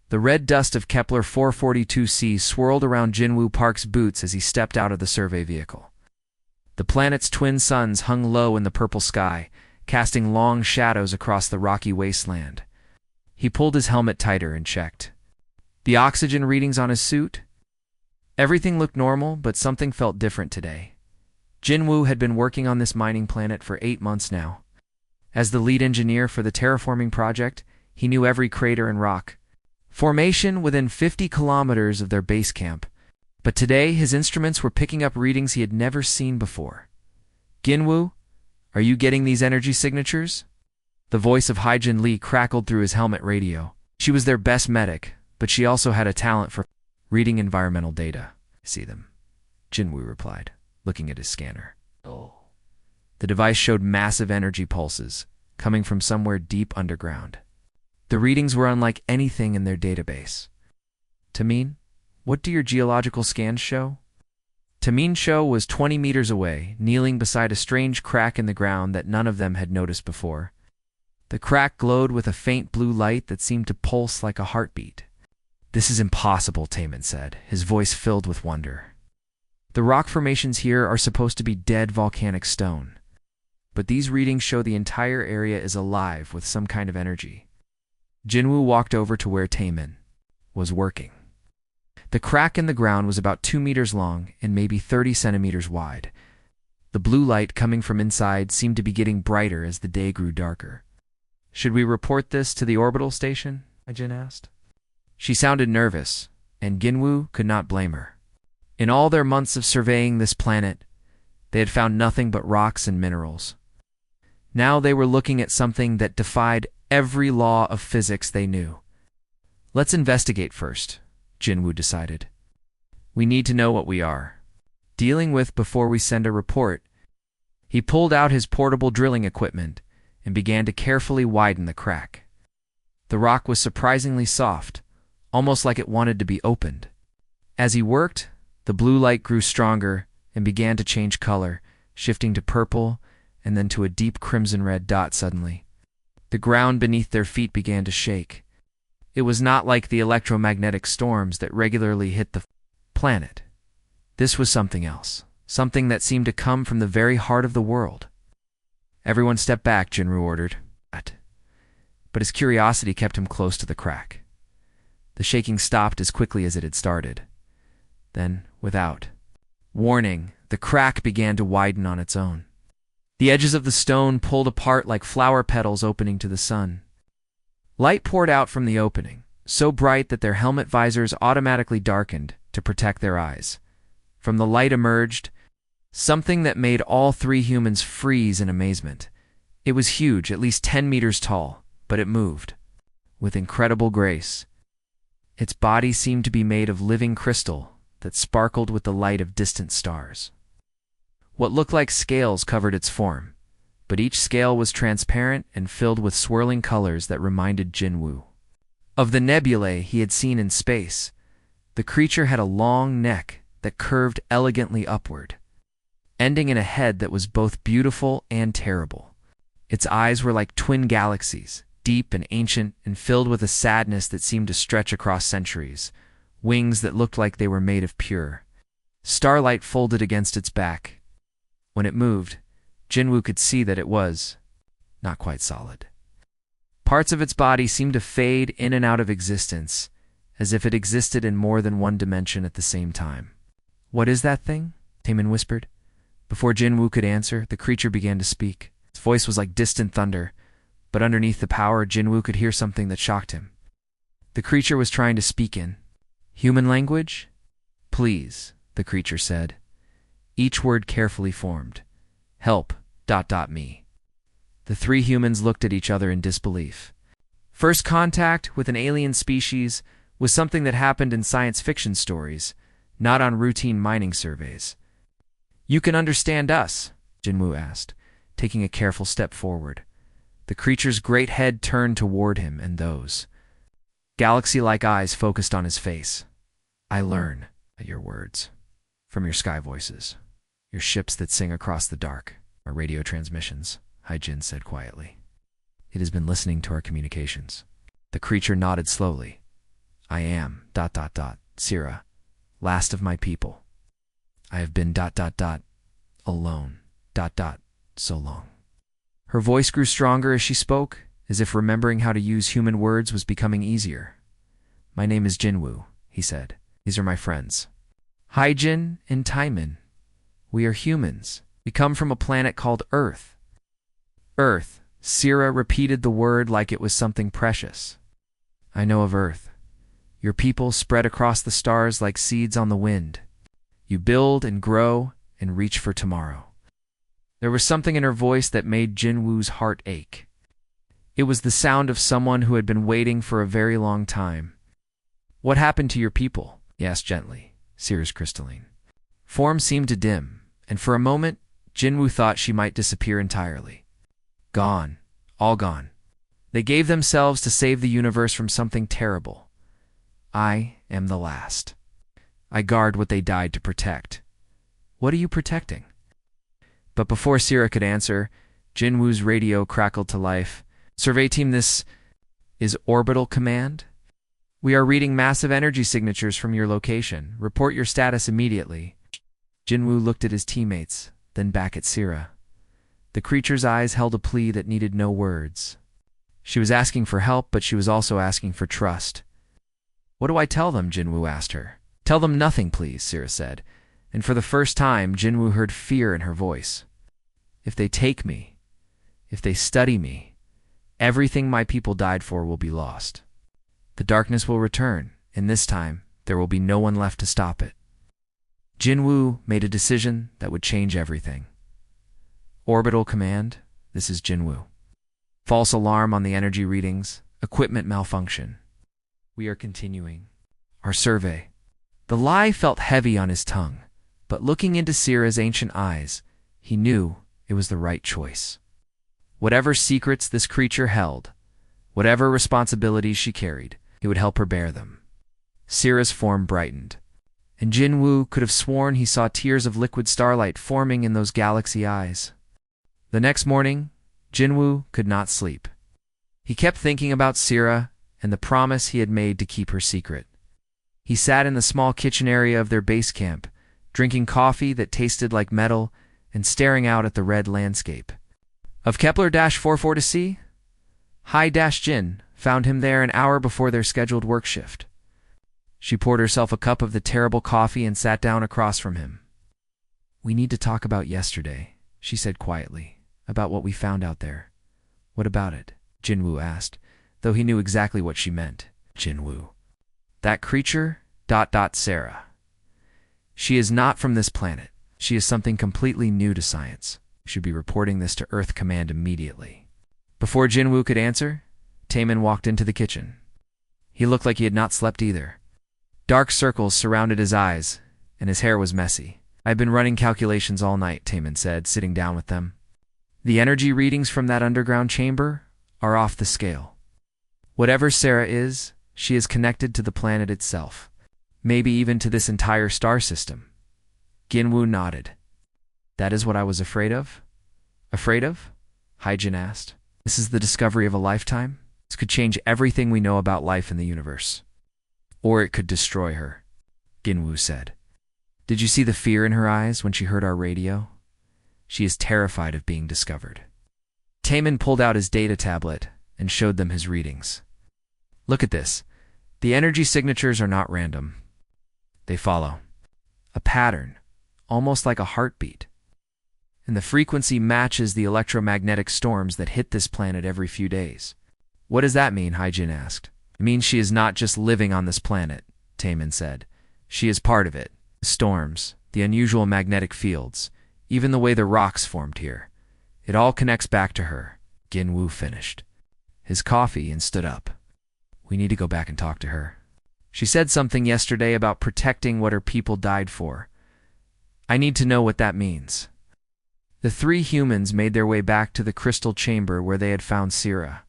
The red dust of Kepler 442c swirled around Jinwoo Park's boots as he stepped out of the survey vehicle. The planet's twin suns hung low in the purple sky, casting long shadows across the rocky wasteland. He pulled his helmet tighter and checked the oxygen readings on his suit. Everything looked normal, but something felt different today. Jinwoo had been working on this mining planet for 8 months now. As the lead engineer for the terraforming project, he knew every crater and rock formation within 50 kilometers of their base camp. But today, his instruments were picking up readings he had never seen before. "Jinwoo, are you getting these energy signatures?" The voice of Hyjin Lee crackled through his helmet radio. She was their best medic, but she also had a talent for reading environmental data. "I see them," Jinwoo replied, looking at his scanner. "Oh." The device showed massive energy pulses, coming from somewhere deep underground. The readings were unlike anything in their database. "Tamin, what do your geological scans show?" Tamin Cho was 20 meters away, kneeling beside a strange crack in the ground that none of them had noticed before. The crack glowed with a faint blue light that seemed to pulse like a heartbeat. "This is impossible," Tamin said, his voice filled with wonder. "The rock formations here are supposed to be dead volcanic stone. But these readings show the entire area is alive with some kind of energy." Jinwoo walked over to where Tamin was working. The crack in the ground was about 2 meters long and maybe 30 centimeters wide. The blue light coming from inside seemed to be getting brighter as the day grew darker. "Should we report this to the orbital station?" Hyjin asked. She sounded nervous, and Jinwoo could not blame her. In all their months of surveying this planet, they had found nothing but rocks and minerals. Now they were looking at something that defied every law of physics they knew. "Let's investigate first," Jinwoo decided. "We need to know what we are dealing with before we send a report." He pulled out his portable drilling equipment and began to carefully widen the crack. The rock was surprisingly soft, almost like it wanted to be opened. As he worked, the blue light grew stronger and began to change color, shifting to purple and then to a deep crimson-red dot suddenly. The ground beneath their feet began to shake. It was not like the electromagnetic storms that regularly hit the planet. This was something else, something that seemed to come from the very heart of the world. "Everyone step back," Jinwoo ordered. But his curiosity kept him close to the crack. The shaking stopped as quickly as it had started. Then, without warning, the crack began to widen on its own. The edges of the stone pulled apart like flower petals opening to the sun. Light poured out from the opening, so bright that their helmet visors automatically darkened to protect their eyes. From the light emerged something that made all 3 humans freeze in amazement. It was huge, at least 10 meters tall, but it moved with incredible grace. Its body seemed to be made of living crystal that sparkled with the light of distant stars. What looked like scales covered its form, but each scale was transparent and filled with swirling colors that reminded Jinwoo of the nebulae he had seen in space. The creature had a long neck that curved elegantly upward, ending in a head that was both beautiful and terrible. Its eyes were like twin galaxies, deep and ancient and filled with a sadness that seemed to stretch across centuries. Wings that looked like they were made of pure starlight folded against its back. When it moved, Jinwoo could see that it was not quite solid. Parts of its body seemed to fade in and out of existence, as if it existed in more than one dimension at the same time. "What is that thing?" Tamin whispered. Before Jinwoo could answer, the creature began to speak. Its voice was like distant thunder, but underneath the power, Jinwoo could hear something that shocked him. The creature was trying to speak in human language. "Please," the creature said, each word carefully formed. "Help, ... me." The 3 humans looked at each other in disbelief. First contact with an alien species was something that happened in science fiction stories, not on routine mining surveys. "You can understand us?" Jinwoo asked, taking a careful step forward. The creature's great head turned toward him, and those galaxy-like eyes focused on his face. "I learn your words from your sky voices. Your ships that sing across the dark are radio transmissions," Hyjin said quietly. "It has been listening to our communications." The creature nodded slowly. I am, Sira, last of my people. I have been, alone, so long. Her voice grew stronger as she spoke, as if remembering how to use human words was becoming easier. My name is Jinwoo, he said. These are my friends. Hi, Jin and Timon. We are humans. We come from a planet called Earth. Earth. Sira repeated the word like it was something precious. I know of Earth. Your people spread across the stars like seeds on the wind. You build and grow and reach for tomorrow. There was something in her voice that made Jinwoo's heart ache. It was the sound of someone who had been waiting for a very long time. What happened to your people? He asked gently, Sira's crystalline form seemed to dim, and for a moment, Jinwoo thought she might disappear entirely. Gone. All gone. They gave themselves to save the universe from something terrible. I am the last. I guard what they died to protect. What are you protecting? But before Sira could answer, Jinwoo's radio crackled to life. Survey team, this is Orbital Command. We are reading massive energy signatures from your location. Report your status immediately. Jinwoo looked at his teammates, then back at Sira. The creature's eyes held a plea that needed no words. She was asking for help, but she was also asking for trust. What do I tell them? Jinwoo asked her. Tell them nothing, please, Sira said, and for the first time, Jinwoo heard fear in her voice. If they take me, if they study me, everything my people died for will be lost. The darkness will return, and this time, there will be no one left to stop it. Jinwoo made a decision that would change everything. Orbital Command, this is Jinwoo. False alarm on the energy readings, equipment malfunction. We are continuing our survey. The lie felt heavy on his tongue, but looking into Sira's ancient eyes, he knew it was the right choice. Whatever secrets this creature held, whatever responsibilities she carried, he would help her bear them. Sira's form brightened, and Jinwoo could have sworn he saw tears of liquid starlight forming in those galaxy eyes. The next morning, Jinwoo could not sleep. He kept thinking about Sira and the promise he had made to keep her secret. He sat in the small kitchen area of their base camp, drinking coffee that tasted like metal and staring out at the red landscape. Of Kepler-44C, Hi-Jin found him there an hour before their scheduled work shift. She poured herself a cup of the terrible coffee and sat down across from him. We need to talk about yesterday, she said quietly, about what we found out there. What about it? Jinwoo asked, though he knew exactly what she meant. Jinwoo. That creature, Sarah. She is not from this planet. She is something completely new to science. You should be reporting this to Earth Command immediately. Before Jinwoo could answer, Taemin walked into the kitchen. He looked like he had not slept either. Dark circles surrounded his eyes, and his hair was messy. I've been running calculations all night, Taemin said, sitting down with them. The energy readings from that underground chamber are off the scale. Whatever Sarah is, she is connected to the planet itself, maybe even to this entire star system. Jinwoo nodded. That is what I was afraid of? Afraid of? Hyjin asked. This is the discovery of a lifetime? This could change everything we know about life in the universe. Or it could destroy her, Jinwoo said. Did you see the fear in her eyes when she heard our radio? She is terrified of being discovered. Taemin pulled out his data tablet and showed them his readings. Look at this. The energy signatures are not random. They follow a pattern, almost like a heartbeat. And the frequency matches the electromagnetic storms that hit this planet every few days. What does that mean? Hyjin asked. It means she is not just living on this planet, Taemin said. She is part of it. The storms, the unusual magnetic fields, even the way the rocks formed here. It all connects back to her. Jinwoo finished his coffee and stood up. We need to go back and talk to her. She said something yesterday about protecting what her people died for. I need to know what that means. The three humans made their way back to the crystal chamber where they had found Sira.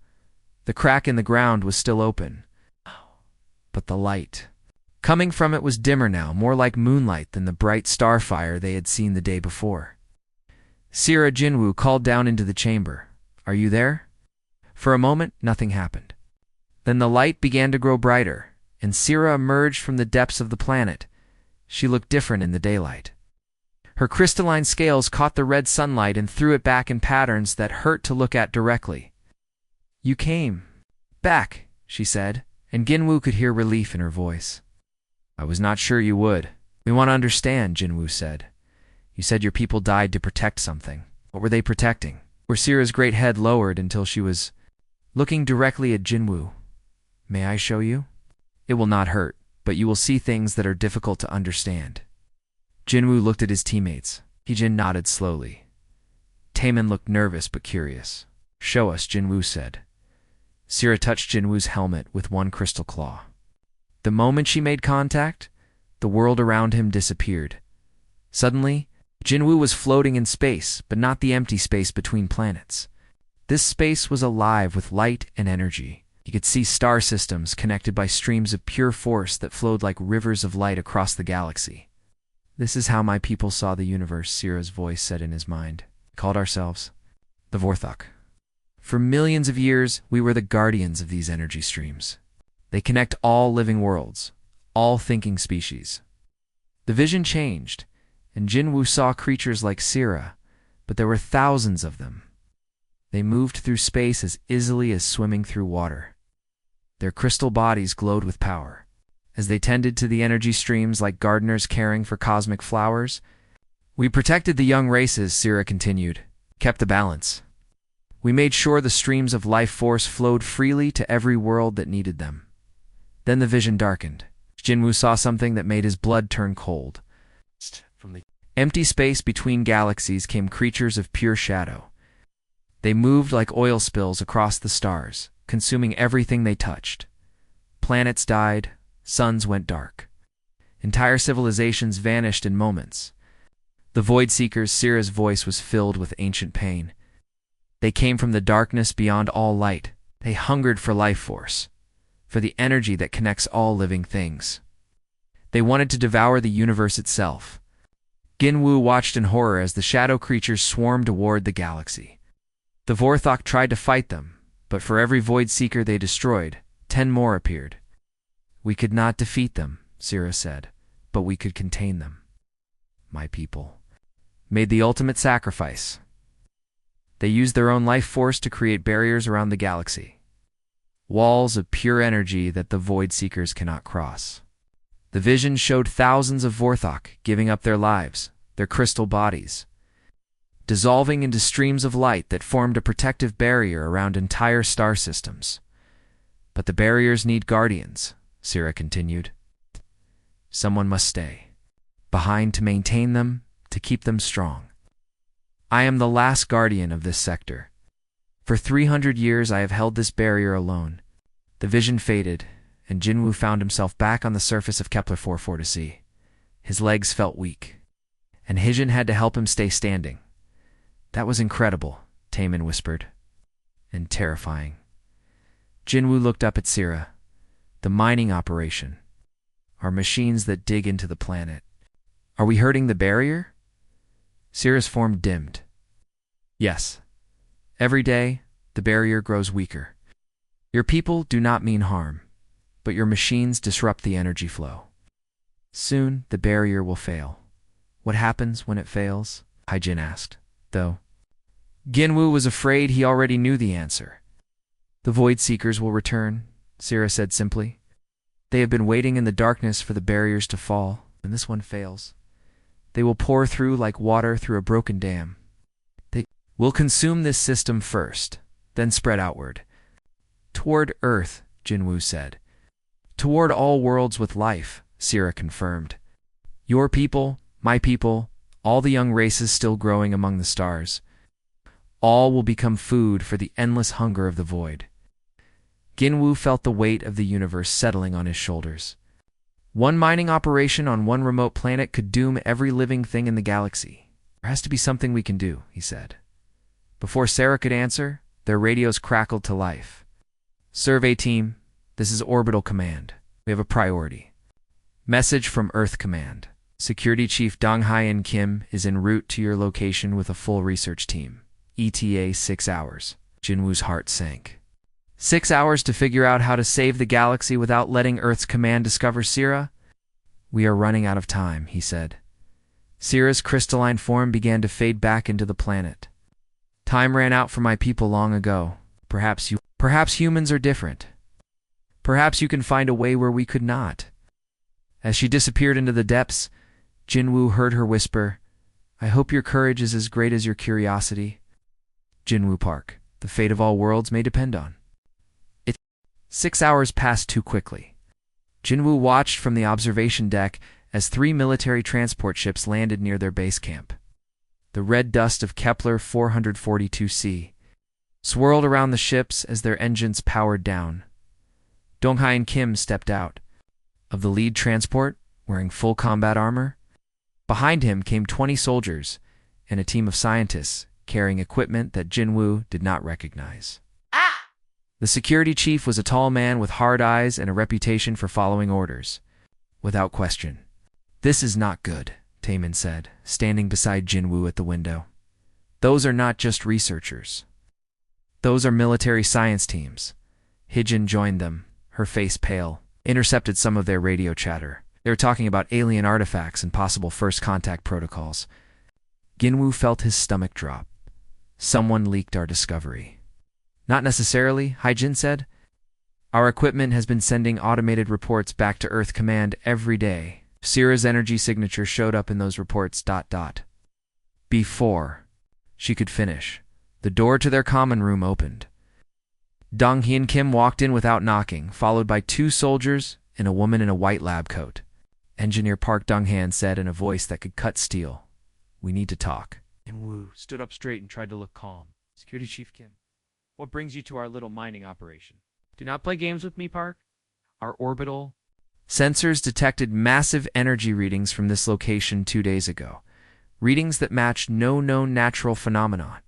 The crack in the ground was still open, but the light coming from it was dimmer now, more like moonlight than the bright starfire they had seen the day before. Sira, Jinwoo called down into the chamber. Are you there? For a moment, nothing happened. Then the light began to grow brighter, and Sira emerged from the depths of the planet. She looked different in the daylight. Her crystalline scales caught the red sunlight and threw it back in patterns that hurt to look at directly. "You came back," she said, and Jinwoo could hear relief in her voice. "I was not sure you would. We want to understand," Jinwoo said. "You said your people died to protect something. What were they protecting?" Where Sira's great head lowered until she was looking directly at Jinwoo. "May I show you? It will not hurt, but you will see things that are difficult to understand." Jinwoo looked at his teammates. Heejin nodded slowly. Taemin looked nervous but curious. "Show us," Jinwoo said. Sira touched Jinwoo's helmet with one crystal claw. The moment she made contact, the world around him disappeared. Suddenly, Jinwoo was floating in space, but not the empty space between planets. This space was alive with light and energy. He could see star systems connected by streams of pure force that flowed like rivers of light across the galaxy. "This is how my people saw the universe," Sira's voice said in his mind. "We called ourselves the Vorthok. For millions of years, we were the guardians of these energy streams. They connect all living worlds, all thinking species." The vision changed, and Jinwoo saw creatures like Sira, but there were thousands of them. They moved through space as easily as swimming through water. Their crystal bodies glowed with power. As they tended to the energy streams like gardeners caring for cosmic flowers, "We protected the young races," Sira continued, "kept the balance. We made sure the streams of life force flowed freely to every world that needed them." Then the vision darkened. Jinwoo saw something that made his blood turn cold. From the empty space between galaxies came creatures of pure shadow. They moved like oil spills across the stars, consuming everything they touched. Planets died, suns went dark. Entire civilizations vanished in moments. The Void Seekers, Sira's voice was filled with ancient pain. They came from the darkness beyond all light. They hungered for life force, for the energy that connects all living things. They wanted to devour the universe itself. Jinwoo watched in horror as the shadow creatures swarmed toward the galaxy. The Vorthok tried to fight them, but for every Void Seeker they destroyed, 10 more appeared. "We could not defeat them," Sira said, "but we could contain them. My people made the ultimate sacrifice. They used their own life force to create barriers around the galaxy. Walls of pure energy that the Void Seekers cannot cross." The vision showed thousands of Vorthok giving up their lives, their crystal bodies, dissolving into streams of light that formed a protective barrier around entire star systems. "But the barriers need guardians," Sira continued. "Someone must stay behind to maintain them, to keep them strong. I am the last guardian of this sector. For 300 years I have held this barrier alone." The vision faded, and Jinwoo found himself back on the surface of Kepler 440c. His legs felt weak, and Heejin had to help him stay standing. "That was incredible," Taemin whispered, "and terrifying." Jinwoo looked up at Sira. "The mining operation. Our machines that dig into the planet. Are we hurting the barrier?" Sira's form dimmed. "Yes. Every day, the barrier grows weaker. Your people do not mean harm, but your machines disrupt the energy flow. Soon, the barrier will fail." "What happens when it fails?" Heejin asked, though Jinwoo was afraid he already knew the answer. "The Void Seekers will return," Sira said simply. "They have been waiting in the darkness for the barriers to fall, and this one fails. They will pour through like water through a broken dam. They will consume this system first, then spread outward. Toward Earth," Jinwoo said. "Toward all worlds with life," Sira confirmed. "Your people, my people, all the young races still growing among the stars. All will become food for the endless hunger of the void." Jinwoo felt the weight of the universe settling on his shoulders. One mining operation on one remote planet could doom every living thing in the galaxy. "There has to be something we can do," he said. Before Sarah could answer, their radios crackled to life. "Survey team, this is Orbital Command. We have a priority. Message from Earth Command. Security Chief Dong-Hyeon Kim is en route to your location with a full research team. ETA 6 hours. Jinwoo's heart sank. 6 hours to figure out how to save the galaxy without letting Earth's command discover Sierra? We are running out of time, he said. Sierra's crystalline form began to fade back into the planet. Time ran out for my people long ago. Perhaps humans are different. Perhaps you can find a way where we could not. As she disappeared into the depths, Jinwoo heard her whisper, I hope your courage is as great as your curiosity. Jinwoo Park, the fate of all worlds may depend on. 6 hours passed too quickly. Jinwoo watched from the observation deck as 3 military transport ships landed near their base camp. The red dust of Kepler 442c swirled around the ships as their engines powered down. Donghai and Kim stepped out of the lead transport, wearing full combat armor. Behind him came 20 soldiers and a team of scientists carrying equipment that Jinwoo did not recognize. The security chief was a tall man with hard eyes and a reputation for following orders. Without question. This is not good, Taemin said, standing beside Jinwoo at the window. Those are not just researchers. Those are military science teams. Hijin joined them, her face pale, intercepted some of their radio chatter. They were talking about alien artifacts and possible first contact protocols. Jinwoo felt his stomach drop. Someone leaked our discovery. Not necessarily, Hijin said. Our equipment has been sending automated reports back to Earth Command every day. Sierra's energy signature showed up in those reports. Before she could finish, the door to their common room opened. Donghai and Kim walked in without knocking, followed by 2 soldiers and a woman in a white lab coat. Engineer Park Donghai said in a voice that could cut steel, We need to talk. And Woo stood up straight and tried to look calm. Security Chief Kim, what brings you to our little mining operation? Do not play games with me, Park. Our orbital sensors detected massive energy readings from this location 2 days ago. Readings that matched no known natural phenomenon.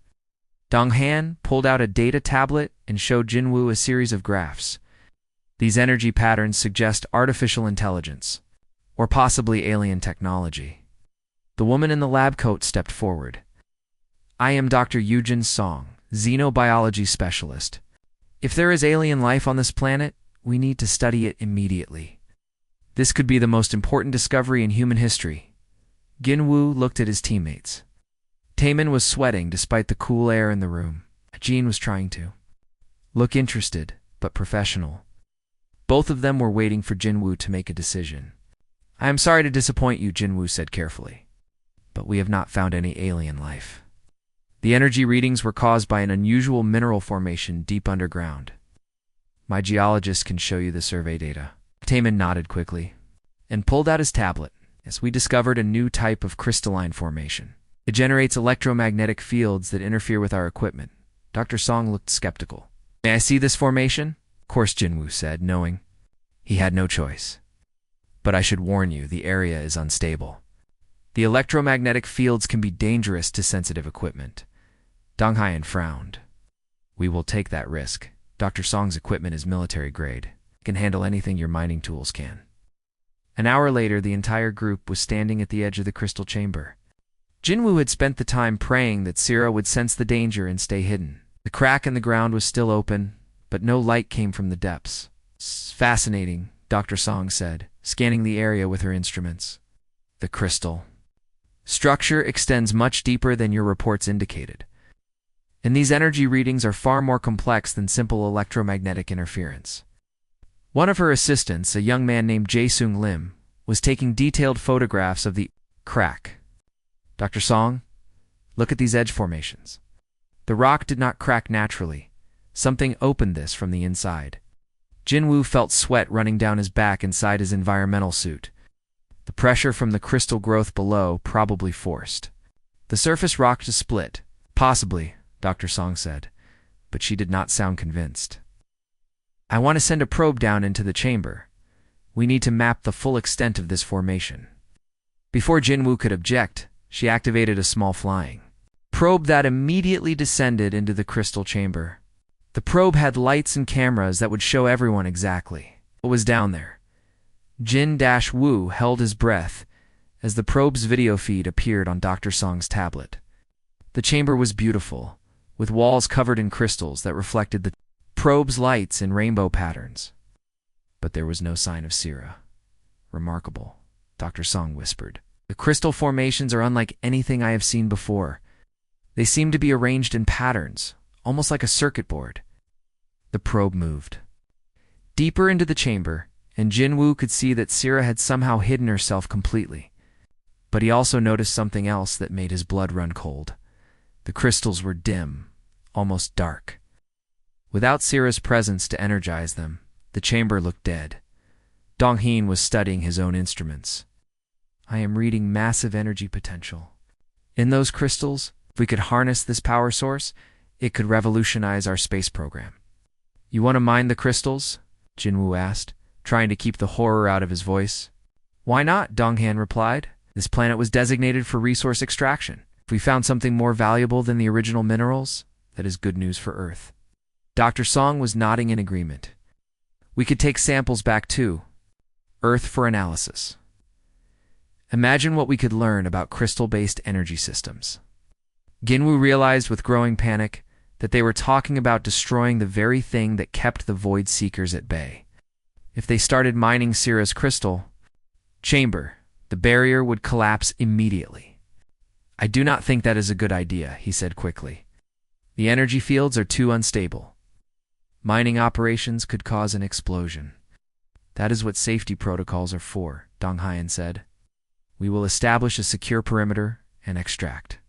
Donghai pulled out a data tablet and showed Jinwoo a series of graphs. These energy patterns suggest artificial intelligence, or possibly alien technology. The woman in the lab coat stepped forward. I am Dr. Yujin Song, xenobiology specialist. If there is alien life on this planet, we need to study it immediately. This could be the most important discovery in human history. Jinwoo looked at his teammates. Taemin was sweating despite the cool air in the room. Jean was trying to look interested, but professional. Both of them were waiting for Jinwoo to make a decision. I am sorry to disappoint you, Jinwoo said carefully, but we have not found any alien life. The energy readings were caused by an unusual mineral formation deep underground. My geologist can show you the survey data. Taemin nodded quickly and pulled out his tablet. Yes, we discovered a new type of crystalline formation. It generates electromagnetic fields that interfere with our equipment. Dr. Song looked skeptical. May I see this formation? Of course, Jinwoo said, knowing he had no choice. But I should warn you, the area is unstable. The electromagnetic fields can be dangerous to sensitive equipment. Donghai frowned. We will take that risk. Dr. Song's equipment is military grade. It can handle anything your mining tools can. An hour later, the entire group was standing at the edge of the crystal chamber. Jinwoo had spent the time praying that Sierra would sense the danger and stay hidden. The crack in the ground was still open, but no light came from the depths. Fascinating, Dr. Song said, scanning the area with her instruments. The crystal structure extends much deeper than your reports indicated. And these energy readings are far more complex than simple electromagnetic interference. One of her assistants, a young man named Jae-Sung Lim, was taking detailed photographs of the crack. Dr. Song, look at these edge formations. The rock did not crack naturally. Something opened this from the inside. Jinwoo felt sweat running down his back inside his environmental suit. The pressure from the crystal growth below probably forced the surface rock to split. Possibly, Dr. Song said, but she did not sound convinced. I want to send a probe down into the chamber. We need to map the full extent of this formation. Before Jinwoo could object, she activated a small flying probe that immediately descended into the crystal chamber. The probe had lights and cameras that would show everyone exactly what was down there. Jin-Woo held his breath as the probe's video feed appeared on Dr. Song's tablet. The chamber was beautiful, with walls covered in crystals that reflected the probe's lights in rainbow patterns. But there was no sign of Sira. Remarkable, Dr. Song whispered. The crystal formations are unlike anything I have seen before. They seem to be arranged in patterns, almost like a circuit board. The probe moved deeper into the chamber, and Jinwoo could see that Sira had somehow hidden herself completely. But he also noticed something else that made his blood run cold. The crystals were dim, almost dark. Without Sira's presence to energize them, the chamber looked dead. Donghyun was studying his own instruments. I am reading massive energy potential. In those crystals, if we could harness this power source, it could revolutionize our space program. You want to mine the crystals? Jinwoo asked, trying to keep the horror out of his voice. Why not? Donghyun replied. This planet was designated for resource extraction. If we found something more valuable than the original minerals, that is good news for Earth. Dr. Song was nodding in agreement. We could take samples back too. Earth for analysis. Imagine what we could learn about crystal-based energy systems. Jinwoo realized with growing panic that they were talking about destroying the very thing that kept the Void Seekers at bay. If they started mining Sira's crystal chamber, the barrier would collapse immediately. I do not think that is a good idea, he said quickly. The energy fields are too unstable. Mining operations could cause an explosion. That is what safety protocols are for, Donghyun said. We will establish a secure perimeter and extract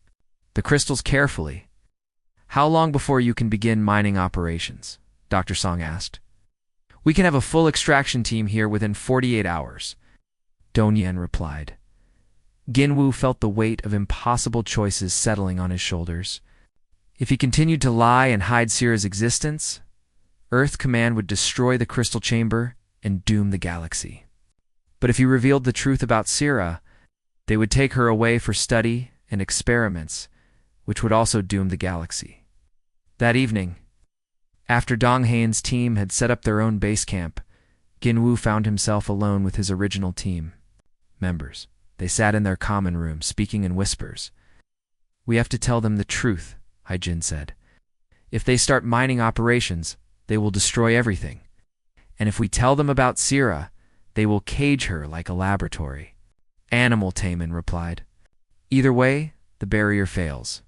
the crystals carefully. How long before you can begin mining operations? Dr. Song asked. We can have a full extraction team here within 48 hours, Donghyun replied. Jinwoo felt the weight of impossible choices settling on his shoulders. If he continued to lie and hide Sira's existence, Earth Command would destroy the crystal chamber and doom the galaxy. But if he revealed the truth about Sira, they would take her away for study and experiments, which would also doom the galaxy. That evening, after Donghyun's team had set up their own base camp, Jinwoo found himself alone with his original team members. They sat in their common room, speaking in whispers. We have to tell them the truth, Haijin said. If they start mining operations, they will destroy everything. And if we tell them about Sira, they will cage her like a laboratory. Animal Taman replied. Either way, the barrier fails.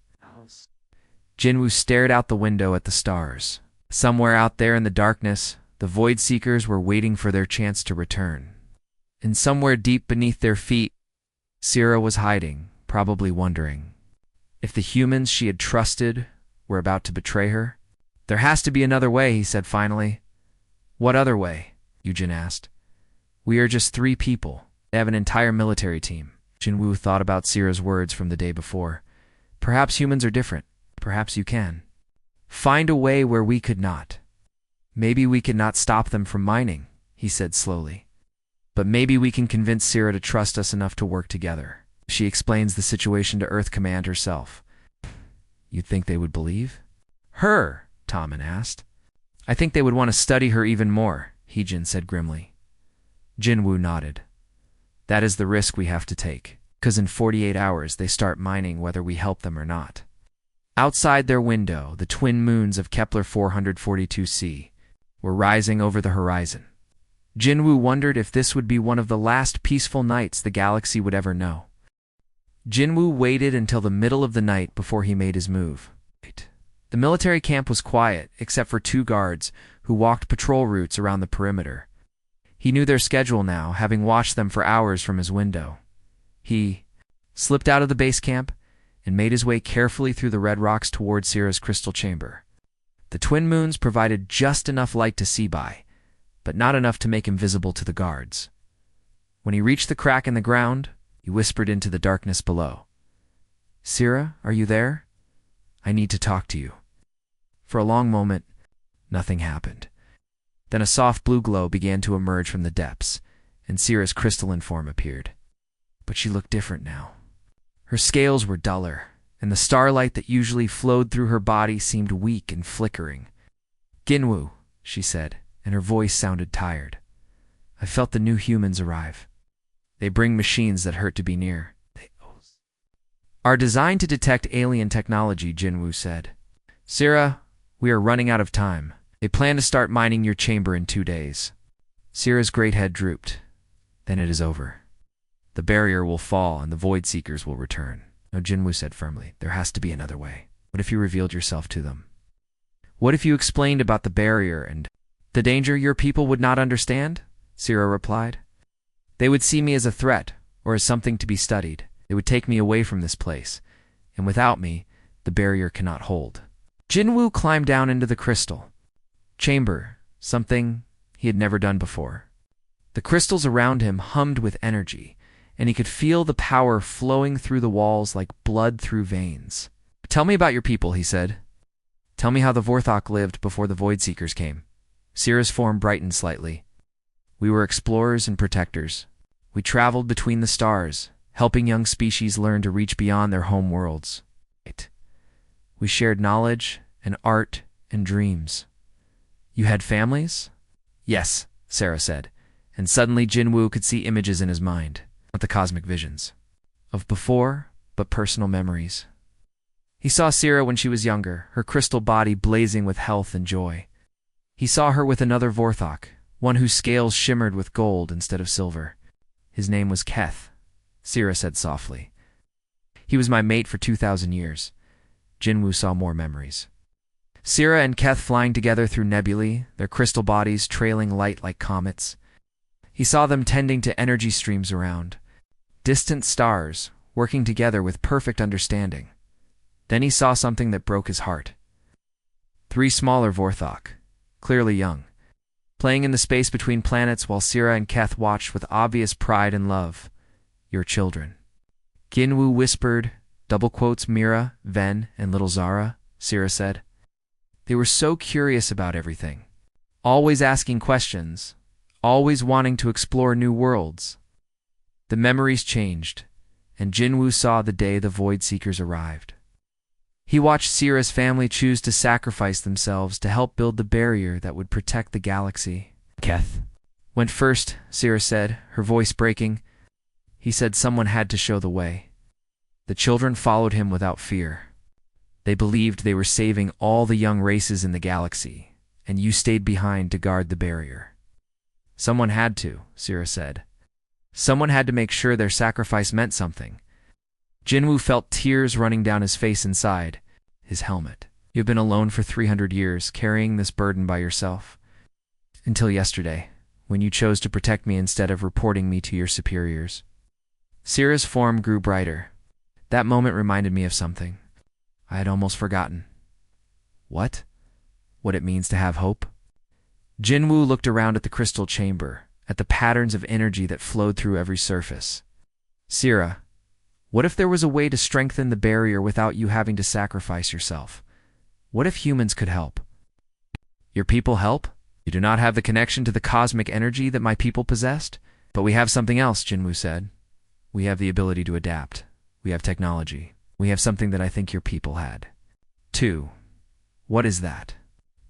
Jinwoo stared out the window at the stars. Somewhere out there in the darkness, the Void Seekers were waiting for their chance to return. And somewhere deep beneath their feet, Sira was hiding, probably wondering if the humans she had trusted were about to betray her. There has to be another way, he said finally. What other way? Yujin asked. We are just 3 people. They have an entire military team. Jinwoo thought about Sira's words from the day before. Perhaps humans are different. Perhaps you can find a way where we could not. Maybe we could not stop them from mining, he said slowly. But maybe we can convince Sira to trust us enough to work together. She explains the situation to Earth Command herself. You'd think they would believe? Her, Tommen asked. I think they would want to study her even more, Heejin said grimly. Jinwoo nodded. That is the risk we have to take, because in 48 hours they start mining whether we help them or not. Outside their window, the twin moons of Kepler 442c were rising over the horizon. Jinwoo wondered if this would be one of the last peaceful nights the galaxy would ever know. Jinwoo waited until the middle of the night before he made his move. The military camp was quiet, except for 2 guards who walked patrol routes around the perimeter. He knew their schedule now, having watched them for hours from his window. He slipped out of the base camp and made his way carefully through the red rocks toward Sira's crystal chamber. The twin moons provided just enough light to see by, but not enough to make him visible to the guards. When he reached the crack in the ground, he whispered into the darkness below. Sira, are you there? I need to talk to you. For a long moment, nothing happened. Then a soft blue glow began to emerge from the depths, and Sira's crystalline form appeared. But she looked different now. Her scales were duller, and the starlight that usually flowed through her body seemed weak and flickering. Jinwoo, she said, and her voice sounded tired. I felt the new humans arrive. They bring machines that hurt to be near. They are designed to detect alien technology, Jinwoo said. Sira, we are running out of time. They plan to start mining your chamber in 2 days. Sierra's great head drooped. Then it is over. The barrier will fall and the Void Seekers will return. No, Jinwoo said firmly. There has to be another way. What if you revealed yourself to them? What if you explained about the barrier and the danger your people would not understand? Sierra replied. They would see me as a threat or as something to be studied. They would take me away from this place. And without me, the barrier cannot hold. Jinwoo climbed down into the crystal chamber, something he had never done before. The crystals around him hummed with energy, and he could feel the power flowing through the walls like blood through veins. Tell me about your people, he said. Tell me how the Vorthok lived before the Void Seekers came. Sierra's form brightened slightly. We were explorers and protectors. We traveled between the stars, helping young species learn to reach beyond their home worlds. We shared knowledge and art and dreams. You had families? Yes, Sarah said, and suddenly Jinwoo could see images in his mind, not the cosmic visions, of before, but personal memories. He saw Sierra when she was younger, her crystal body blazing with health and joy. He saw her with another Vorthok, one whose scales shimmered with gold instead of silver. His name was Keth, Sierra said softly. He was my mate for 2,000 years. Jinwoo saw more memories. Sierra and Keth flying together through nebulae, their crystal bodies trailing light like comets. He saw them tending to energy streams around, distant stars, working together with perfect understanding. Then he saw something that broke his heart. 3 smaller Vorthok, clearly young, playing in the space between planets while Sierra and Keth watched with obvious pride and love. Your children. Jinwoo whispered, double quotes Mira, Ven, and little Zara, Sierra said. They were so curious about everything, always asking questions, always wanting to explore new worlds. The memories changed, and Jinwoo saw the day the Void Seekers arrived. He watched Sierra's family choose to sacrifice themselves to help build the barrier that would protect the galaxy. Keth went first, Sierra said, her voice breaking. He said someone had to show the way. The children followed him without fear. They believed they were saving all the young races in the galaxy, and you stayed behind to guard the barrier. Someone had to, Sierra said. Someone had to make sure their sacrifice meant something. Jinwoo felt tears running down his face inside his helmet. You've been alone for 300 years, carrying this burden by yourself. Until yesterday, when you chose to protect me instead of reporting me to your superiors. Sierra's form grew brighter. That moment reminded me of something I had almost forgotten. What? What it means to have hope? Jinwoo looked around at the crystal chamber, at the patterns of energy that flowed through every surface. Sierra, what if there was a way to strengthen the barrier without you having to sacrifice yourself? What if humans could help? Your people help? You do not have the connection to the cosmic energy that my people possessed? But we have something else, Jinwoo said. We have the ability to adapt. We have technology. We have something that I think your people had. 2. What is that?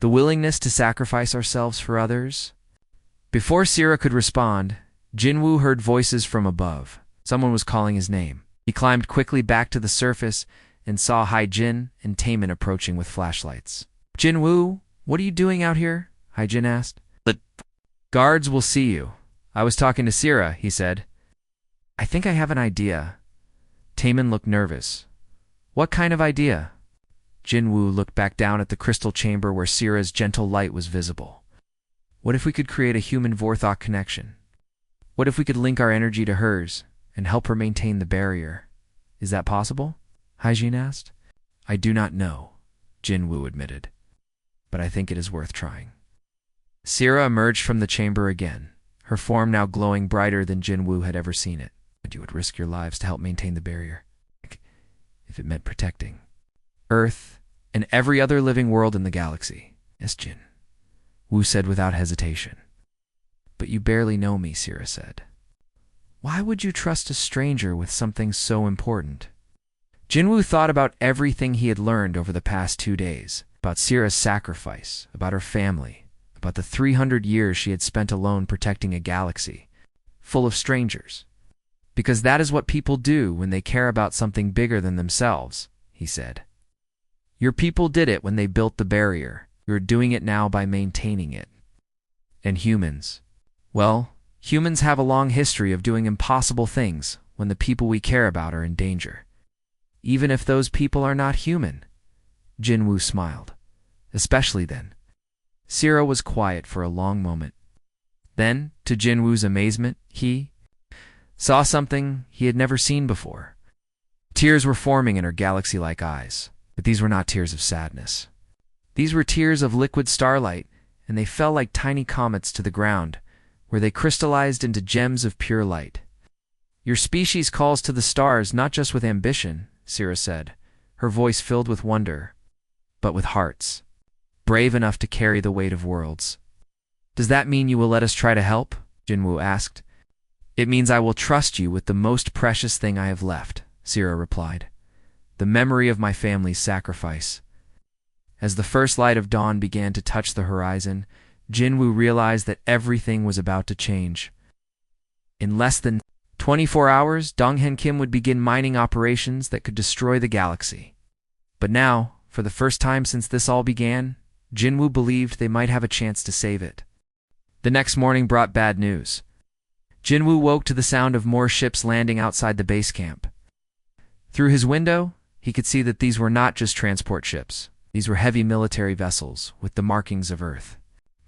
The willingness to sacrifice ourselves for others? Before Sierra could respond, Jinwoo heard voices from above. Someone was calling his name. He climbed quickly back to the surface and saw Hai-Jin and Taemin approaching with flashlights. Jinwoo, what are you doing out here? Hai-Jin asked. The guards will see you. I was talking to Sierra, he said. I think I have an idea. Taemin looked nervous. What kind of idea? Jinwoo looked back down at the crystal chamber where Sierra's gentle light was visible. What if we could create a human Vorthok connection? What if we could link our energy to hers and help her maintain the barrier? Is that possible? Hai-Jin asked. I do not know, Jinwoo admitted, but I think it is worth trying. Sierra emerged from the chamber again, her form now glowing brighter than Jinwoo had ever seen it. But you would risk your lives to help maintain the barrier, if it meant protecting Earth and every other living world in the galaxy. Yes, Jin, Wu said without hesitation. But you barely know me, Sierra said. Why would you trust a stranger with something so important? Jinwoo thought about everything he had learned over the past 2 days, about Sierra's sacrifice, about her family, about the 300 years she had spent alone protecting a galaxy, full of strangers. Because that is what people do when they care about something bigger than themselves, he said. Your people did it when they built the barrier, You're doing it now by maintaining it. And humans? Well, humans have a long history of doing impossible things when the people we care about are in danger. Even if those people are not human. Jinwoo smiled. Especially then. Sierra was quiet for a long moment. Then, to Jinwoo's amazement, he saw something he had never seen before. Tears were forming in her galaxy-like eyes, but these were not tears of sadness. These were tears of liquid starlight, and they fell like tiny comets to the ground, where they crystallized into gems of pure light. Your species calls to the stars not just with ambition, Sierra said, her voice filled with wonder, but with hearts, brave enough to carry the weight of worlds. Does that mean you will let us try to help? Jinwoo asked. It means I will trust you with the most precious thing I have left, Sierra replied. The memory of my family's sacrifice. As the first light of dawn began to touch the horizon, Jinwoo realized that everything was about to change. In less than 24 hours, Donghan Kim would begin mining operations that could destroy the galaxy. But now, for the first time since this all began, Jinwoo believed they might have a chance to save it. The next morning brought bad news. Jinwoo woke to the sound of more ships landing outside the base camp. Through his window, he could see that these were not just transport ships. These were heavy military vessels with the markings of Earth.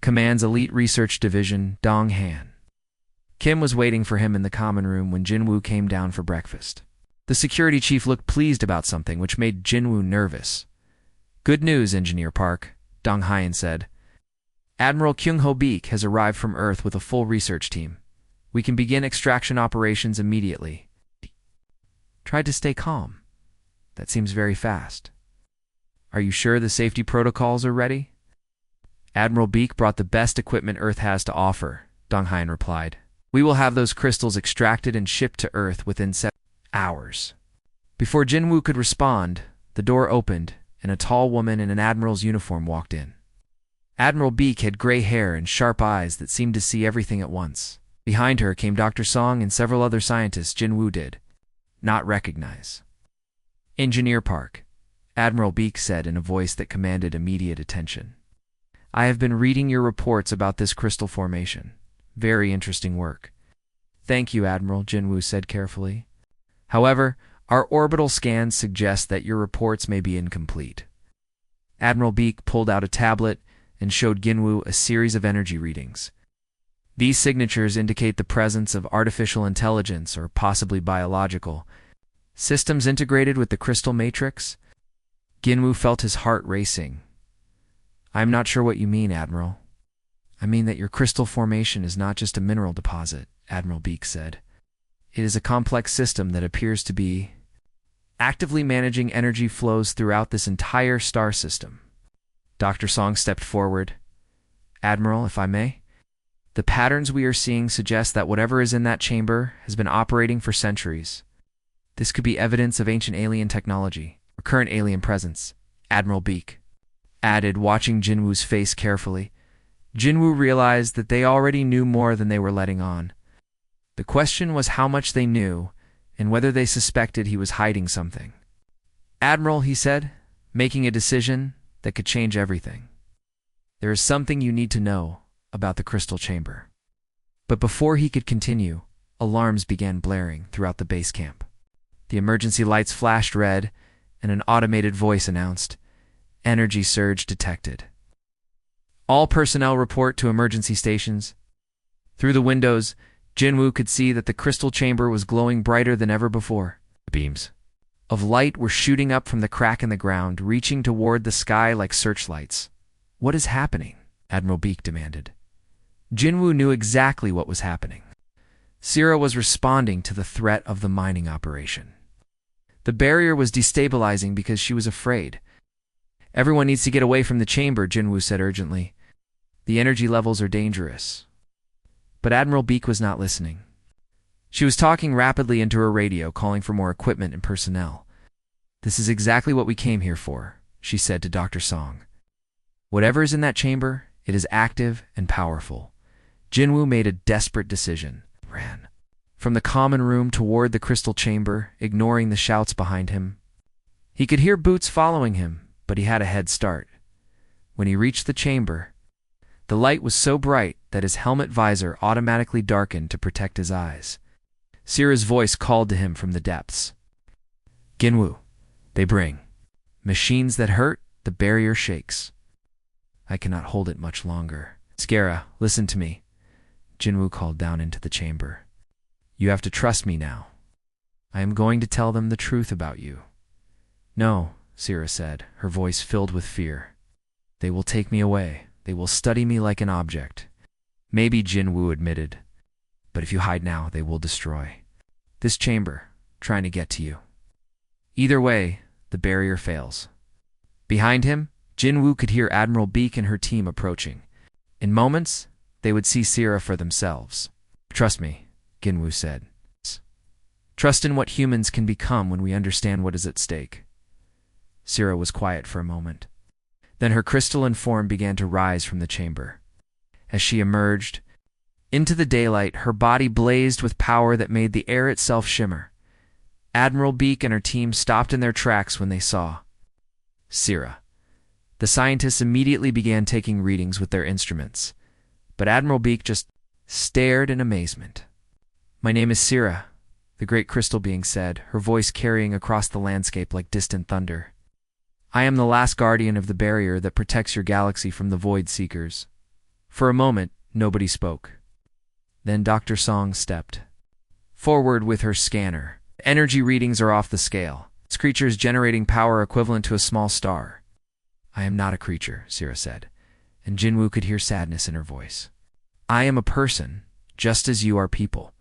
Command's elite research division, Donghan. Kim was waiting for him in the common room when Jinwoo came down for breakfast. The security chief looked pleased about something, which made Jinwoo nervous. Good news, Engineer Park, Donghan said. Admiral Kyung-ho Beek has arrived from Earth with a full research team. We can begin extraction operations immediately. Tried to stay calm. That seems very fast. Are you sure the safety protocols are ready? Admiral Beek brought the best equipment Earth has to offer, Donghan replied. We will have those crystals extracted and shipped to Earth within 7 hours. Before Jinwoo could respond, the door opened and a tall woman in an admiral's uniform walked in. Admiral Beek had gray hair and sharp eyes that seemed to see everything at once. Behind her came Dr. Song and several other scientists Jinwoo did not recognize. Engineer Park, Admiral Beek said in a voice that commanded immediate attention. I have been reading your reports about this crystal formation. Very interesting work. Thank you, Admiral, Jinwoo said carefully. However, our orbital scans suggest that your reports may be incomplete. Admiral Beek pulled out a tablet and showed Jinwoo a series of energy readings. These signatures indicate the presence of artificial intelligence or possibly biological systems integrated with the crystal matrix. Jinwoo felt his heart racing. I'm not sure what you mean, Admiral. I mean that your crystal formation is not just a mineral deposit, Admiral Beek said. It is a complex system that appears to be actively managing energy flows throughout this entire star system. Dr. Song stepped forward. Admiral, if I may? The patterns we are seeing suggest that whatever is in that chamber has been operating for centuries. This could be evidence of ancient alien technology, or current alien presence, Admiral Beek added, watching Jinwoo's face carefully. Jinwoo realized that they already knew more than they were letting on. The question was how much they knew, and whether they suspected he was hiding something. Admiral, he said, making a decision that could change everything. There is something you need to know about the crystal chamber. But before he could continue, alarms began blaring throughout the base camp. The emergency lights flashed red, and an automated voice announced, Energy surge detected. All personnel report to emergency stations. Through the windows, Jinwoo could see that the crystal chamber was glowing brighter than ever before. Beams of light were shooting up from the crack in the ground, reaching toward the sky like searchlights. What is happening? Admiral Beek demanded. Jinwoo knew exactly what was happening. Sierra was responding to the threat of the mining operation. The barrier was destabilizing because she was afraid. Everyone needs to get away from the chamber, Jinwoo said urgently. The energy levels are dangerous. But Admiral Beek was not listening. She was talking rapidly into her radio, calling for more equipment and personnel. This is exactly what we came here for, she said to Dr. Song. Whatever is in that chamber, it is active and powerful. Jinwoo made a desperate decision. Ran from the common room toward the crystal chamber, ignoring the shouts behind him. He could hear boots following him, but he had a head start. When he reached the chamber, the light was so bright that his helmet visor automatically darkened to protect his eyes. Sira's voice called to him from the depths. Jinwoo, they bring machines that hurt, the barrier shakes. I cannot hold it much longer. Scara, listen to me, Jinwoo called down into the chamber. You have to trust me now. I am going to tell them the truth about you. No, Sira said, her voice filled with fear. They will take me away. They will study me like an object. Maybe, Jinwoo admitted. But if you hide now, they will destroy this chamber, trying to get to you. Either way, the barrier fails. Behind him, Jinwoo could hear Admiral Beak and her team approaching. In moments, they would see Sira for themselves. Trust me, Jinwoo said. Trust in what humans can become when we understand what is at stake. Sira was quiet for a moment. Then her crystalline form began to rise from the chamber. As she emerged into the daylight, her body blazed with power that made the air itself shimmer. Admiral Beak and her team stopped in their tracks when they saw Sira. The scientists immediately began taking readings with their instruments, but Admiral Beak just stared in amazement. My name is Sira, the great crystal being said, her voice carrying across the landscape like distant thunder. I am the last guardian of the barrier that protects your galaxy from the Void Seekers. For a moment, nobody spoke. Then Dr. Song stepped forward with her scanner. Energy readings are off the scale. This creature is generating power equivalent to a small star. I am not a creature, Sira said, and Jinwoo could hear sadness in her voice. I am a person, just as you are people.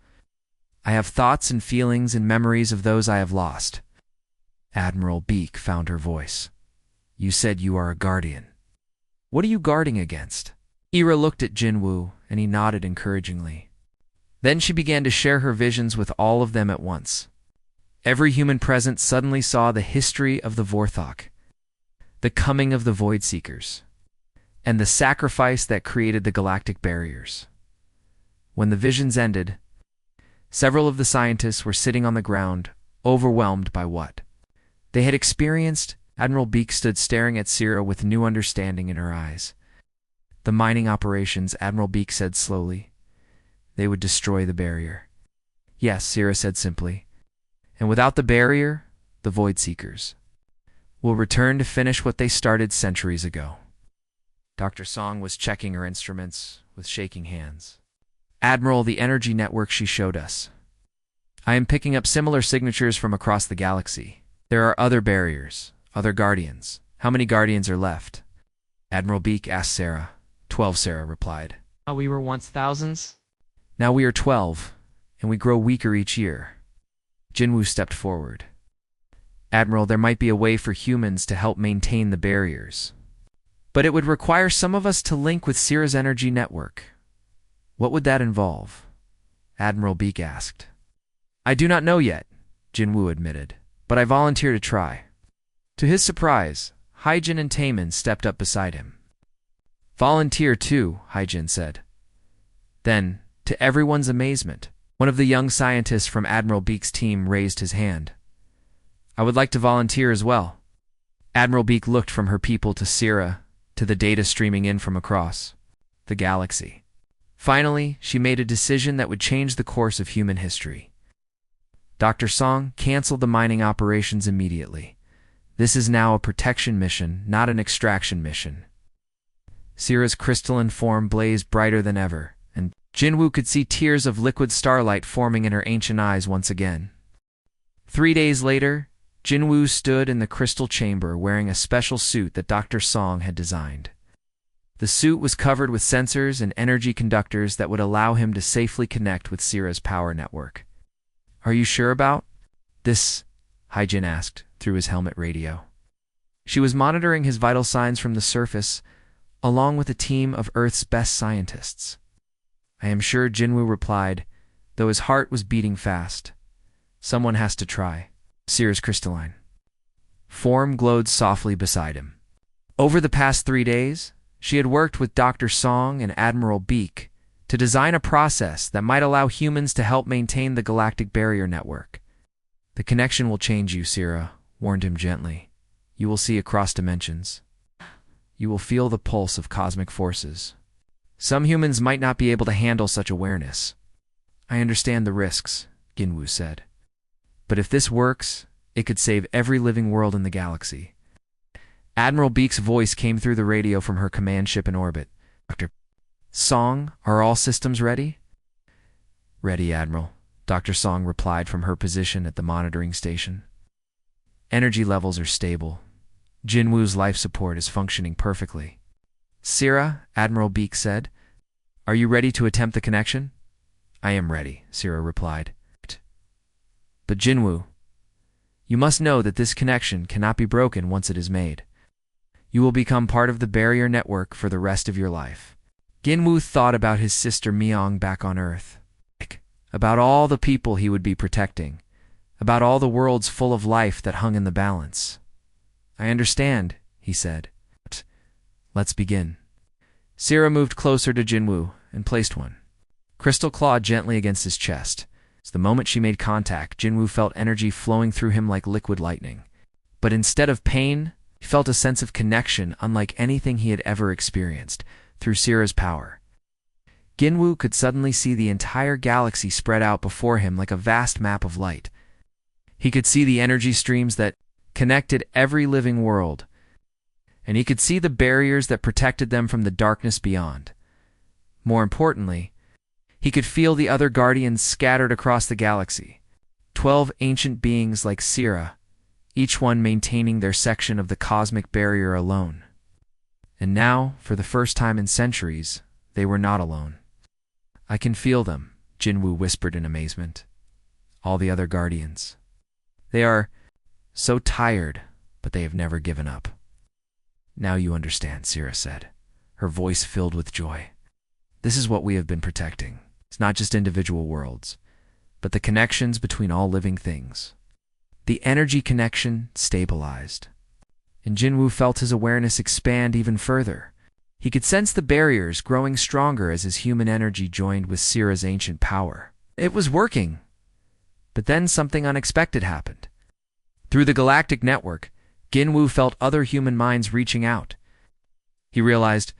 I have thoughts and feelings and memories of those I have lost. Admiral Beak found her voice. You said you are a guardian. What are you guarding against? Ira looked at Jinwoo, and he nodded encouragingly. Then she began to share her visions with all of them at once. Every human present suddenly saw the history of the Vorthok, the coming of the Void Seekers, and the sacrifice that created the galactic barriers. When the visions ended, several of the scientists were sitting on the ground, overwhelmed by what they had experienced. Admiral Beak stood staring at Sira with new understanding in her eyes. The mining operations, Admiral Beak said slowly. They would destroy the barrier. Yes, Sira said simply. And without the barrier, the Void Seekers will return to finish what they started centuries ago. Dr. Song was checking her instruments with shaking hands. Admiral, the energy network she showed us. I am picking up similar signatures from across the galaxy. There are other barriers. Other guardians. How many guardians are left? Admiral Beak asked Sarah. 12, Sarah replied. We were once thousands? Now we are 12, and we grow weaker each year. Jinwoo stepped forward. Admiral, there might be a way for humans to help maintain the barriers. But it would require some of us to link with Sira's energy network. What would that involve? Admiral Beak asked. I do not know yet, Jinwoo admitted, but I volunteer to try. To his surprise, Hyjin and Taemin stepped up beside him. Volunteer too, Hyjin said. Then, to everyone's amazement, one of the young scientists from Admiral Beak's team raised his hand. I would like to volunteer as well. Admiral Beak looked from her people to Sira, to the data streaming in from across the galaxy. Finally, she made a decision that would change the course of human history. Dr. Song canceled the mining operations immediately. This is now a protection mission, not an extraction mission. Sira's crystalline form blazed brighter than ever, and Jinwoo could see tears of liquid starlight forming in her ancient eyes once again. 3 days later, Jinwoo stood in the crystal chamber wearing a special suit that Dr. Song had designed. The suit was covered with sensors and energy conductors that would allow him to safely connect with Sira's power network. Are you sure about this? Hyjin asked through his helmet radio. She was monitoring his vital signs from the surface, along with a team of Earth's best scientists. I am sure, Jinwoo replied, though his heart was beating fast. Someone has to try. Sira's crystalline form glowed softly beside him. Over the past 3 days, she had worked with Dr. Song and Admiral Beak to design a process that might allow humans to help maintain the galactic barrier network. The connection will change you, Sira, warned him gently. You will see across dimensions. you will feel the pulse of cosmic forces. Some humans might not be able to handle such awareness. I understand the risks, Ginwu said. But if this works, it could save every living world in the galaxy. Admiral Beak's voice came through the radio from her command ship in orbit. Dr. Song, are all systems ready? Ready, Admiral, Dr. Song replied from her position at the monitoring station. Energy levels are stable. Jinwu's life support is functioning perfectly. Sira, Admiral Beak said, are you ready to attempt the connection? I am ready, Sira replied. But Jinwu, you must know that this connection cannot be broken once it is made. You will become part of the barrier network for the rest of your life. Ginwu thought about his sister Myong back on Earth, about all the people he would be protecting, about all the worlds full of life that hung in the balance. I understand, he said. Let's begin. Sira moved closer to Jinwu and placed one crystal claw gently against his chest. The moment she made contact, Jinwu felt energy flowing through him like liquid lightning. But instead of pain, he felt a sense of connection unlike anything he had ever experienced, through Sira's power. Ginwu could suddenly see the entire galaxy spread out before him like a vast map of light. He could see the energy streams that connected every living world, and he could see the barriers that protected them from the darkness beyond. More importantly, he could feel the other guardians scattered across the galaxy, 12 ancient beings like Sira, each one maintaining their section of the cosmic barrier alone. And now, for the first time in centuries, they were not alone. I can feel them, Jinwu whispered in amazement. All the other guardians. They are so tired, but they have never given up. Now you understand, Sira said, her voice filled with joy. This is what we have been protecting. It's not just individual worlds, but the connections between all living things. The energy connection stabilized, and Jinwu felt his awareness expand even further. He could sense the barriers growing stronger as his human energy joined with Sira's ancient power. It was working. But then something unexpected happened. Through the Galactic network, Ginwu felt other human minds reaching out. He realized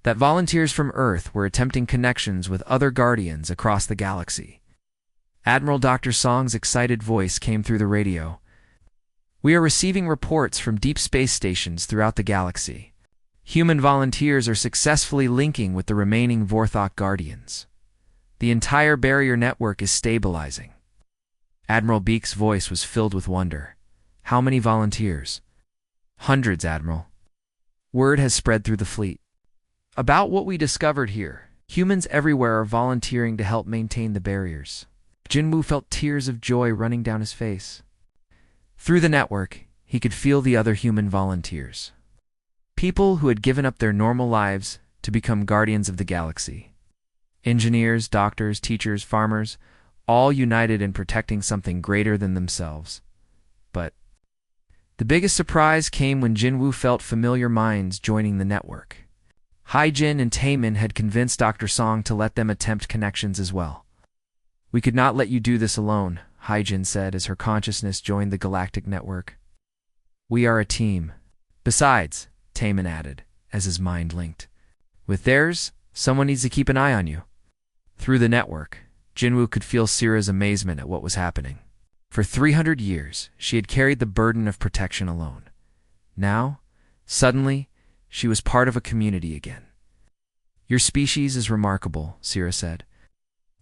that volunteers from Earth were attempting connections with other guardians across the galaxy. Admiral Dr. Song's excited voice came through the radio. We are receiving reports from deep space stations throughout the galaxy. Human volunteers are successfully linking with the remaining Vorthok guardians. The entire barrier network is stabilizing. Admiral Beak's voice was filled with wonder. How many volunteers? Hundreds, Admiral. Word has spread through the fleet. About what we discovered here, humans everywhere are volunteering to help maintain the barriers. Jinwu felt tears of joy running down his face. Through the network, he could feel the other human volunteers. People who had given up their normal lives to become guardians of the galaxy. Engineers, doctors, teachers, farmers, all united in protecting something greater than themselves. But the biggest surprise came when Jinwu felt familiar minds joining the network. Haijin and Taemin had convinced Dr. Song to let them attempt connections as well. We could not let you do this alone, Haijin said as her consciousness joined the Galactic network. We are a team. Besides, Taemin added, as his mind linked, with theirs, someone needs to keep an eye on you. Through the network, Jinwu could feel Sira's amazement at what was happening. For 300 years, she had carried the burden of protection alone. Now, suddenly, she was part of a community again. Your species is remarkable, Sira said,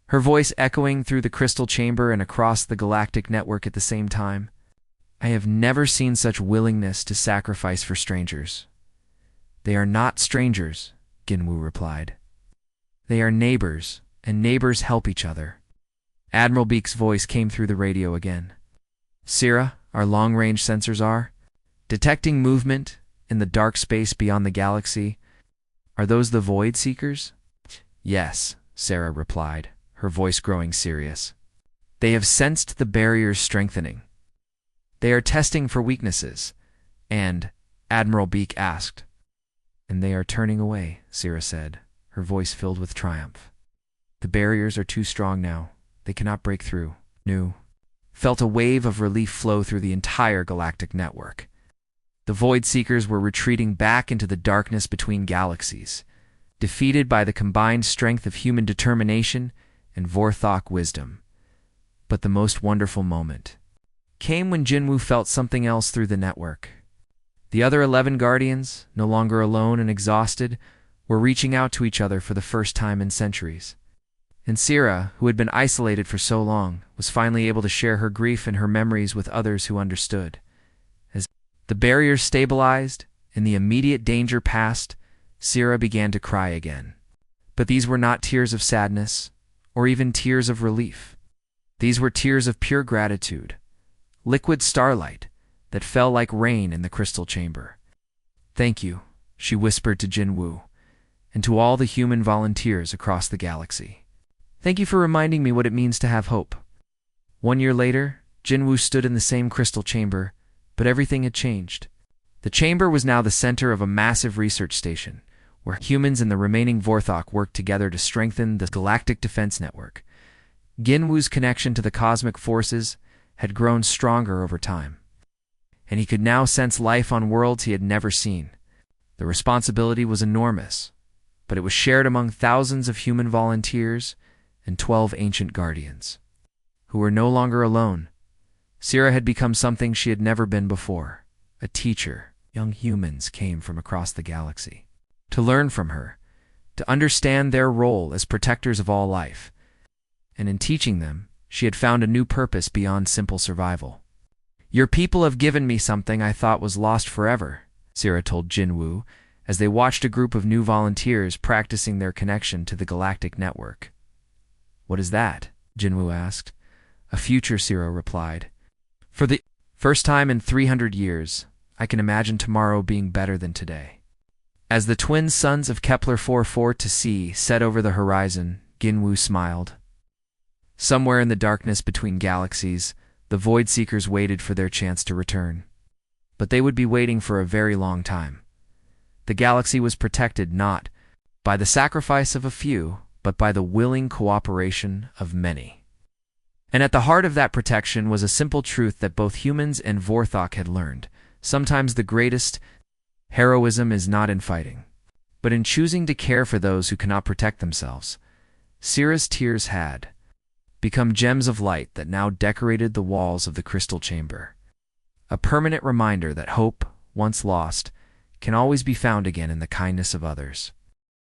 her voice echoing through the crystal chamber and across the galactic network at the same time. I have never seen such willingness to sacrifice for strangers. They are not strangers, Ginwu replied. They are neighbors, and neighbors help each other. Admiral Beak's voice came through the radio again. Sira, our long-range sensors are detecting movement in the dark space beyond the galaxy. Are those the Void Seekers? Yes, Sarah replied, her voice growing serious. They have sensed the barriers strengthening. They are testing for weaknesses. And, Admiral Beak asked. And they are turning away, Sira said, her voice filled with triumph. The barriers are too strong now. They cannot break through. Felt a wave of relief flow through the entire galactic network. The Void Seekers were retreating back into the darkness between galaxies, defeated by the combined strength of human determination and Vorthok wisdom. But the most wonderful moment came when Jinwoo felt something else through the network. The other 11 Guardians, no longer alone and exhausted, were reaching out to each other for the first time in centuries. And Sierra, who had been isolated for so long, was finally able to share her grief and her memories with others who understood. As the barriers stabilized and the immediate danger passed, Sierra began to cry again. But these were not tears of sadness, or even tears of relief. These were tears of pure gratitude, liquid starlight that fell like rain in the crystal chamber. "Thank you," she whispered to Jinwoo, and to all the human volunteers across the galaxy. "Thank you for reminding me what it means to have hope." 1 year later, Jinwoo stood in the same crystal chamber, but everything had changed. The chamber was now the center of a massive research station, where humans and the remaining Vorthok worked together to strengthen the Galactic Defense Network. Jinwoo's connection to the cosmic forces had grown stronger over time, and he could now sense life on worlds he had never seen. The responsibility was enormous, but it was shared among thousands of human volunteers and 12 ancient guardians, who were no longer alone. Sierra had become something she had never been before, a teacher. Young humans came from across the galaxy to learn from her, to understand their role as protectors of all life. And in teaching them, she had found a new purpose beyond simple survival. "Your people have given me something I thought was lost forever," Sierra told Jinwoo, as they watched a group of new volunteers practicing their connection to the Galactic Network. "What is that?" Jinwoo asked. "A future," Sierra replied. "For the first time in 300 years, I can imagine tomorrow being better than today." As the twin suns of Kepler 442c set over the horizon, Jinwoo smiled. Somewhere in the darkness between galaxies, the Void Seekers waited for their chance to return. But they would be waiting for a very long time. The galaxy was protected not by the sacrifice of a few, but by the willing cooperation of many. And at the heart of that protection was a simple truth that both humans and Vorthok had learned. Sometimes the greatest heroism is not in fighting, but in choosing to care for those who cannot protect themselves. Sierra's tears had become gems of light that now decorated the walls of the crystal chamber, a permanent reminder that hope, once lost, can always be found again in the kindness of others.